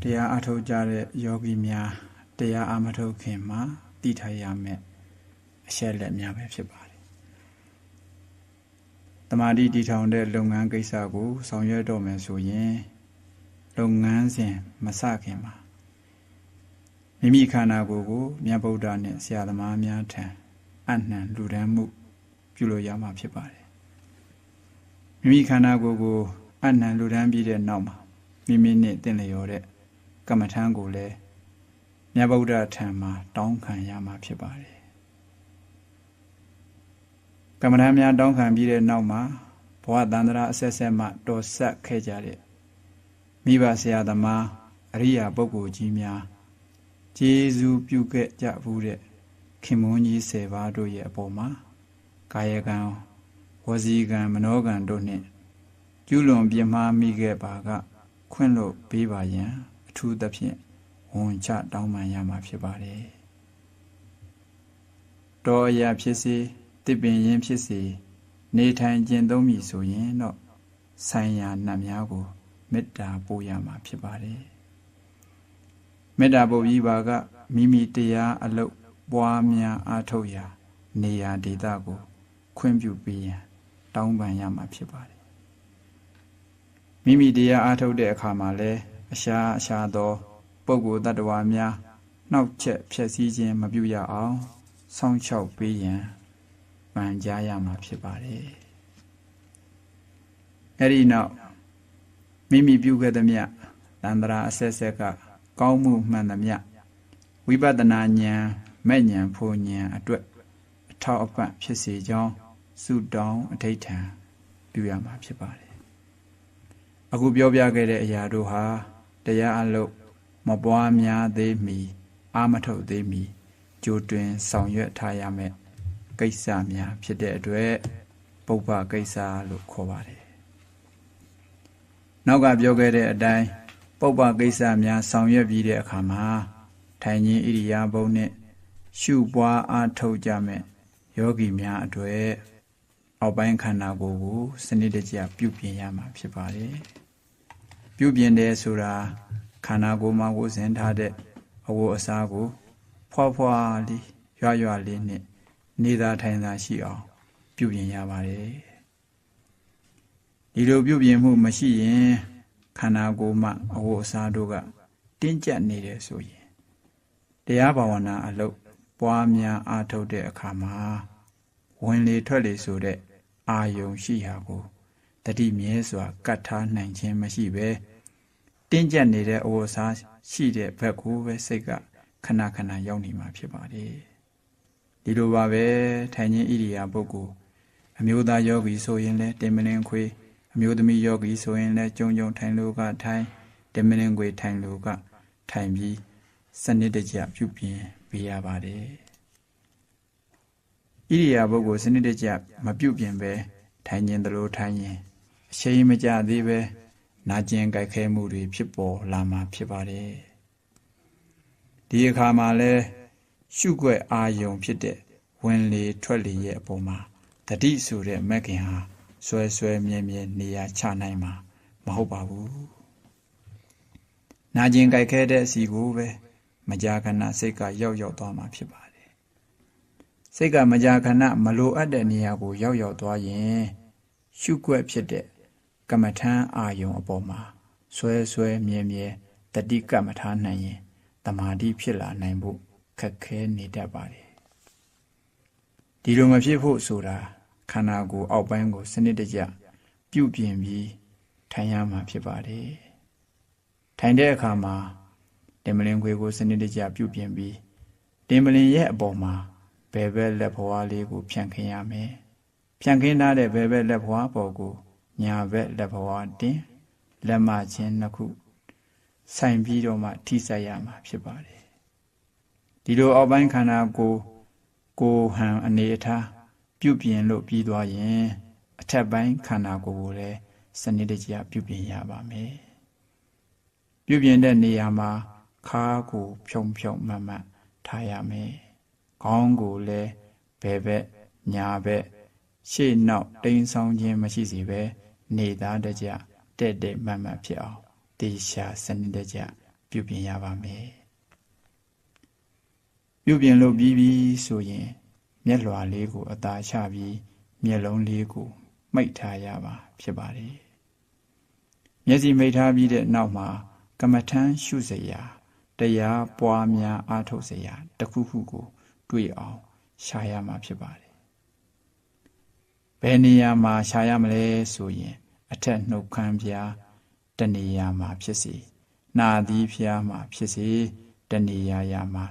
တရားအထုတ်ကြတဲ့ယောဂီများတရားအမထုတ်ခင်မှာသိထားရမယ်အချက်လက်များပဲဖြစ်ပါတယ်။တမာတိတည်ထောင်တဲ့လုပ်ငန်းကိစ္စကိုဆောင်ရွက်တော့မယ်ဆိုရင်လုပ်ငန်းစဉ်မစခင်မှာမိမိခန္ဓာကိုယ်ကိုမြတ်ဗုဒ္ဓနဲ့ဆရာသမားများထံအနှံလူဒန်းမှုပြုလို့ရမှာဖြစ်ပါတယ်။မိမိခန္ဓာကိုယ်ကိုအနှံလူဒန်းပြီးတဲ့နောက်မှာမိမိနဲ့တင့်လျော်တဲ့ကမ္မထံကိုလည်းမြတ်ဗုဒ္ဓထံမှာတောင်းခံရမှာဖြစ်ပါတယ်ကမ္မထံများတောင်းခံပြီးတဲ့နောက်မှာဘဝတန္တရာအဆက်ဆက်မှတော်ဆက်ခဲ့ကြတဲ့မိဘဆရာသမားအရိယာပုဂ္ဂိုလ်ကြီးများကျေးဇူးပြုခဲ့ကြဘူးတဲ့ခင်မွန်းကြီး10ပါးတို့ရဲ့အပေါ်မှာကာယကံဝစီကံမနောကံတို့နှင့်ကျူးလွန်ပြင်းမှားမိခဲ့ပါကခွင့်လို့ပေးပါရန်အထူးသဖြင့်ဝန်ချတောင်းပန်ရမှာဖြစ်ပါတယ်။တော်အရာဖြစ်စေတစ်ပင်ရင်ဖြစ်စေနေထိုင်ကျင့်သုံးမည်ဆိုရင်တော့ဆိုင်ရာနတ်များကိုမေတ္တာပို့ရမှာဖြစ်ပါတယ်။မေတ္တာပို့ပြီးပါကမိမိတရားအလုပ်ပွားများအားထုတ်ရာနေရာဒေသကိုခွင့်ပြုပေးရန်တောင်းပန်ရမှာဖြစ်ပါတယ်။မိမိတရားအားထုတ်တဲ့အခါမှာလည်းအရှားသောပုဂ္ဂိုလ်တ attva များနှောက်ချက်ဖျက်ဆီးခြင်းမပြုရအောင်စောင့်ရှောက်ပေးရန်ပန်ကြားရမှာဖြစ်ပါတယ်။အဲဒီနောက်မိမိပြုခဲ့သမျှတန္တရာအဆက်ဆက်ကကောင်းမှုမှန်သမျှဝိပဿနာဉာဏ်မဲ့ဉာဏ်ဖို့ဉာဏ်အတွက်အထောက်အပံ့ဖြစ်စေကြောင်းဆုတောင်းအဋ္ဌဌံပြုရမှာဖြစ်ပါတယ်။အခုပြောပြခဲ့တဲ့အရာတို့ဟာတရားအလုပ်မပွားများသေးမီအာမထုတ်သေးမီကြိုတွင်ဆောင်ရွက်ထားရမယ်ကိစ္စများဖြစ်တဲ့အတွက်ပုပ္ပကိစ္စလို့ခေါ်ပါတယ်နောက်ကပြောခဲ့တဲ့အတိုင်းပုပ္ပကိစ္စများဆောင်ရွက်ပြီးတဲ့အခါမှာထိုင်ခြင်းဣရိယာပုနဲ့ရှုပွားအားထုတ်ကြမယ်ယောဂီများအတွက်အောက်ပိုင်းခန္ဓာကိုယ်ကိုစနစ်တကျပြုပြင်ရမှာဖြစ်ပါတယ်ပြုပြင်တယ်ဆိုတာခန္ဓာကိုယ်မှာကိုယ်စဉ်ထားတဲ့အဝတ်အစားကိုဖွားဖွားလေးရွလေးနဲ့နေသာထိုင်သာရှိအောင်ပြုပြင်ရပါတယ်ဒီလိုပြုပြင်မှုမရှိရင်ခန္ဓာကိုယ်မှာအဝတ်အစားတို့ကတင်းကျပ်နေတယ်ဆိုရင်တရားဘာဝနာအလုပ်ပွားများအားထုတ်တဲ့အခါမှာဝင်လေထွက်လေဆိုတဲ့အာယုံရှိရာကိုတတိမြဲစွာကတ်ထားနိုင်ခြင်းမရှိပဲတင်းကျပ်နေတဲ့အဝတ်အစားရှိတဲ့ဘက်ကိုပဲစိတ်ကခဏခဏရောက်နေမှာဖြစ်ပါတယ်ဒီလိုပါပဲထိုင်ခြင်းဣရိယာပုဂ္ဂိုလ်အမျိုးသားယောဂီဆိုရင်လည်းတင်မလင်းခွေအမျိုးသမီးယောဂီဆိုရင်လည်းကြုံထိုင်လို့ကထိုင်တင်မလင်းခွေထိုင်လို့ကထိုင်ပြီးစနစ်တကျပြုပြင်ပေးရပါတယ်ဣရိယာပုဂ္ဂိုလ်စနစ်တကျမပြုပြင်ပဲထိုင်ခြင်းတလို့ထိုင်ရင်အချိန်မကျသေးပဲနာကျင်ကြိုက်ခဲမှုတွေဖြစ်ပေါ်လာမှာဖြစ်ပါတယ်ဒီအခါမှာလဲရှုွက်အာယုံဖြစ်တဲ့ဝင်လေထွက်လေရဲ့အပေါ်မှာတတိဆိုတဲ့မဂ်ခင်ဟာဆွဲမြဲနေရာချနိုင်မှာမဟုတ်ပါဘူးနာကျင်ကြိုက်ခဲတဲ့အစီကိုပဲမကြာခဏစိတ်ကရောက်သွားမှာဖြစ်ပါတယ်စိတ်ကမကြာခဏမလိုအပ်တဲ့နေရာကိုရောက်သွားရင်ရှုွက်ဖြစ်တဲ့ကမ္မထံအာယုံအပေါ်မှာဆွဲမြဲတတိကမ္မထာနိုင်ရင်တမာတိဖြစ်လာနိုင်ဖို့ခက်ခဲနေတတ်ပါတယ်ဒီလိုမဖြစ်ဖို့ဆိုတာခန္ဓာကိုယ်အောက်ပိုင်းကိုစနစ်တကျပြုပြင်ပြီးထိုင်ရမှာဖြစ်ပါတယ်ထိုင်တဲ့အခါမှာတင်မလင်ခွေကိုစနစ်တကျပြုပြင်ပြီးတင်မလင်ရဲ့အပေါ်မှာဘယ်ဘက်လက်ဖွားလေးကိုဖြန့်ခင်းရမယ်ဖြန့်ခင်းထားတဲ့ဘယ်ဘက်လက်ဖွားပေါ်ကိုညာဘက်လက်ဖွားတင်လက်မချင်းနှစ်ခုဆိုင်ပြီးတော့မှထိစပ်ရမှာဖြစ်ပါတယ်ဒီလိုအောက်ပိုင်းခန္ဓာကိုယ်ဟန်အနေအထားပြုပြင်လို့ပြီးသွားရင်အထက်ပိုင်းခန္ဓာကိုယ်ကိုလည်းစနစ်တကျပြုပြင်ရပါမယ်ပြုပြင်တဲ့နေရာမှာခါးကိုဖြုံမှတ်ထားရမယ်ခေါင်းကိုလည်းဘယ်ဘက်ညာဘက်ရှေ့နောက်တိမ်ဆောင်ခြင်းမရှိစေပဲနေသားတကြတဲ့မှတ်ဖြစ်အောင်တေချာစနစ်တကျ ပြုပြင်ရပါမယ်ပြုပြင်လို့ပြီးပြီဆိုရင်မျက်လွှာလေးကိုအသာချပြီးမျက်လုံးလေးကိုမိတ်ထားရပါဖြစ်ပါတယ်မျက်စိမိတ်ထားပြီးတဲ့နောက်မှာကမ္မထမ်းရှုစရာတရားပွားများအားထုတ်စရာတစ်ခုခုကိုတွေ့အောင်ရှာရမှာဖြစ်ပါတယ်ဘယ်နေရာမှာရှာရမလဲဆိုရင်အထက်နှုတ်ခမ်းပြားတနေရာမှာဖြစ်စေနှာသီးဖျားမှာဖြစ်စေတနေရာမှာ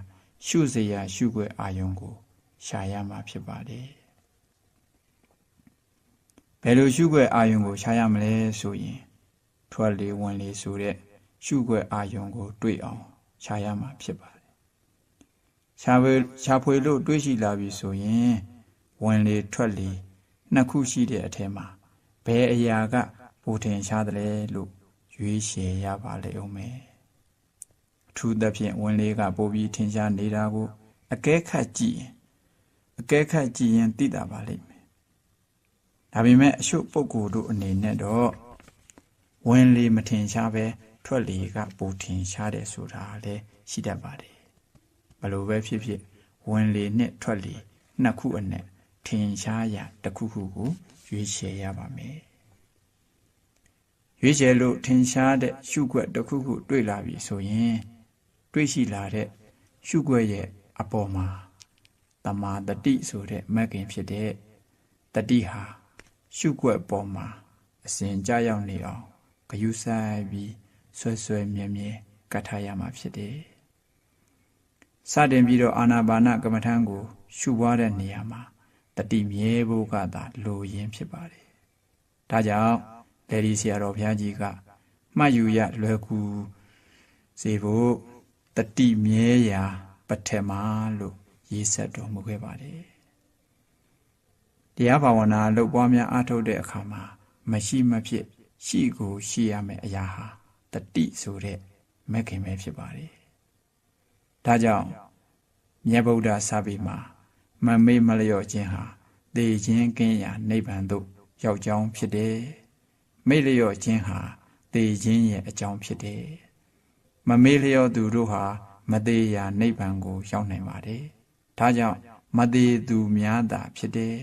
ရှုစရာရှုွယ်အာယုံကိုရှာရမှာဖြစ်ပါတယ်ဘယ်လိုရှုွယ်အာယုံကိုရှာရမလဲဆိုရင်ထွက်လေဝင်လေဆိုတဲ့ရှုွယ်အာယုံကိုတွေ့အောင်ရှာရမှာဖြစ်ပါတယ်ရှာဖွေလို့တွေးရှိလာပြီဆိုရင်ဝင်လေထွက်လေနှစ်ခုရှိတဲ့အထက်မှာဘယ်အရာကပိုထင်ရှားတယ်လဲလို့ရွေးချယ်ရပါလိမ့်ဦးမယ်အထူးသဖြင့်ဝင်လေကပိုပြီးထင်ရှားနေတာကိုအကဲခတ်ကြည့်ရင်သိတာပါလိမ့်မယ်ဒါပေမဲ့အရှုပ်ပုဂ္ဂိုလ်တို့အနေနဲ့တော့ဝင်လေမထင်ရှားပဲထွက်လေကပိုထင်ရှားတယ်ဆိုတာလည်းရှိတတ်ပါတယ်ဘလို့ပဲဖြစ်ဖြစ်ဝင်လေနဲ့ထွက်လေနှစ်ခုအနက်ထင်ရှားရာတစ်ခုခုကိုရွေးချယ်ရပါမယ်ရွေးချယ်လို့ထင်ရှားတဲ့ရှုွက်တစ်ခုခုတွေ့လာပြီဆိုရင်တွေ့ရှိလာတဲ့ရှုွက်ရဲ့အပေါ်မှာတမာတတိဆိုတဲ့မဂ်ခင်ဖြစ်တဲ့တတိဟာရှုွက်ပေါ်မှာအစဉ်ကြာရောက်နေအောင်ဂယုဆိုင်ပြီးဆွဲမြဲမြဲကတ်ထားရမှာဖြစ်တယ်စတင်ပြီးတော့အာနာပါနကမ္မထံကိုရှုပွားတဲ့နေရာမှာတတိမြဲဖို့ကသာလိုရင်းဖြစ်ပါတယ်ဒါကြောင့်လေဒီဆရာတော်ဘုရားကြီးကမှတ်ယူရလွယ်ကူစေဖို့တတိမြဲရာပထမလို့ရေးဆက်တော်မူခဲ့ပါတယ်တရားဘာဝနာလုပ်ပွားများအားထုတ်တဲ့အခါမှာမရှိမဖြစ်ရှိကိုရှိရမယ့်အရာဟာတတိဆိုတဲ့မဂ်ခင်ပဲဖြစ်ပါတယ်ဒါကြောင့်မြတ်ဗုဒ္ဓစာပေမှာမမေ့မလျော့ခြင်းဟာသေခြင်းကင်းရာနိဗ္ဗာန်သို့ရောက်ကြောင်းဖြစ်တယ်မေ့လျော့ခြင်းဟာသေခြင်းရဲ့အကြောင်းဖြစ်တယ်မမေ့လျော့သူတို့ဟာမသေးရာနိဗ္ဗာန်ကိုရောက်နိုင်ပါတယ်ဒါကြောင့်မသေးသူများသာဖြစ်တယ်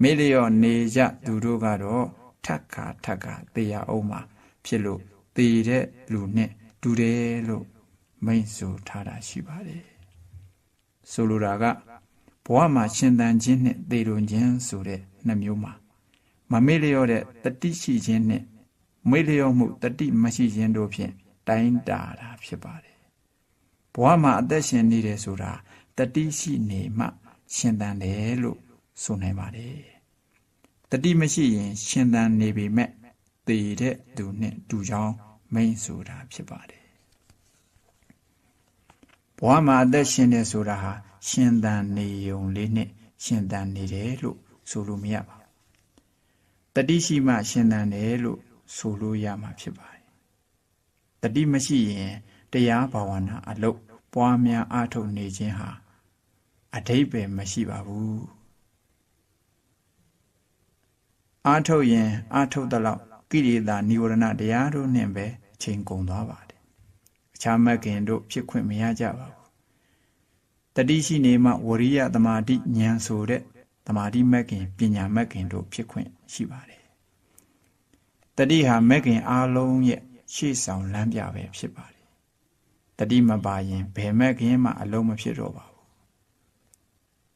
မေ့လျော့နေကြသူတို့ကတော့ထက်ခါသေရအောင်မှာဖြစ်လို့သေတဲ့လူနဲ့တူတယ်လို့မိန့်ဆိုထားတာရှိပါတယ်ဆိုလိုတာကဘဝမှာရှင်သန်ခြင်းနဲ့သေလွန်ခြင်းဆိုတဲ့နှစ်မျိုးမှာမမေ့လျော့တဲ့တတိရှိခြင်းနဲ့မေ့လျော့မှုတတိမရှိခြင်းတို့ဖြင့်တိုင်းတာတာဖြစ်ပါတယ်ဘဝမှာအသက်ရှင်နေတယ်ဆိုတာတတိရှိနေမှရှင်သန်တယ်လို့ဆိုနိုင်ပါတယ်တတိမရှိရင်ရှင်သန်နေပေမဲ့သေတဲ့သူနဲ့တူကြောင်းမိန့်ဆိုတာဖြစ်ပါတယ်ဘဝမှာအသက်ရှင်နေဆိုတာဟာရှင်သန်နေုံလေးနဲ့ရှင်သန်နေတယ်လို့ဆိုလို့မရပါဘူးတတိရှိမှရှင်သန်တယ်လို့ဆိုလို့ရမှာဖြစ်ပါတယ်တတိမရှိရင်တရားဘာဝနာအလုပ်ပွားများအားထုတ်နေခြင်းဟာအဓိပ္ပာယ်မရှိပါဘူးအားထုတ်ရင်အားထုတ်တဲ့လောက်ကိလေသာនិဝရဏတရားတို့နဲ့ပဲချိန်ကုန်သွားပါတယ်အခြားမဂ်ခင်တို့ဖြစ်ခွင့်မရကြပါဘူးတတိရှိနေမှဝရိယသမာဓိဉာဏ်ဆိုတဲ့သမာဓိမဂ်ခင်ပညာမဂ်ခင်တို့ဖြစ်ခွင့်ရှိပါတယ်တတိဟာမဂ်ခင်အားလုံးရဲ့ရှေ့ဆောင်လမ်းပြပဲဖြစ်ပါတယ်တတိမပါရင်ဘယ်မဂ်ခင်မှအလုံးမဖြစ်တော့ပါဘူး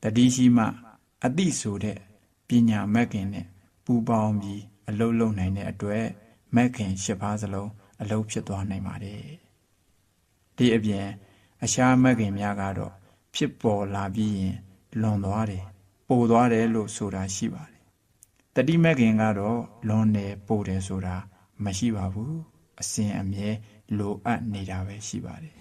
တတိရှိမှအတိဆိုတဲ့ပညာမဂ်ခင်နဲ့ပူပေါင်းပြီးအလုံးလုံးနိုင်တဲ့အတွက်မဂ်ခင်၈ပါးစလုံးအလုံးဖြစ်သွားနိုင်ပါတယ်ဒီအပြင်အခြားမဂ်ခင်များကတော့ဖြစ်ပေါ်လာပြီးရင်လွန်သွားတယ်ပိုသွားတယ်လို့ဆိုတာရှိပါတယ်တတိမဂ်ခင်ကတော့လွန်တယ်ပိုတယ်ဆိုတာမရှိပါဘူးအစဉ်အမြဲလိုအပ်နေတာပဲရှိပါတယ်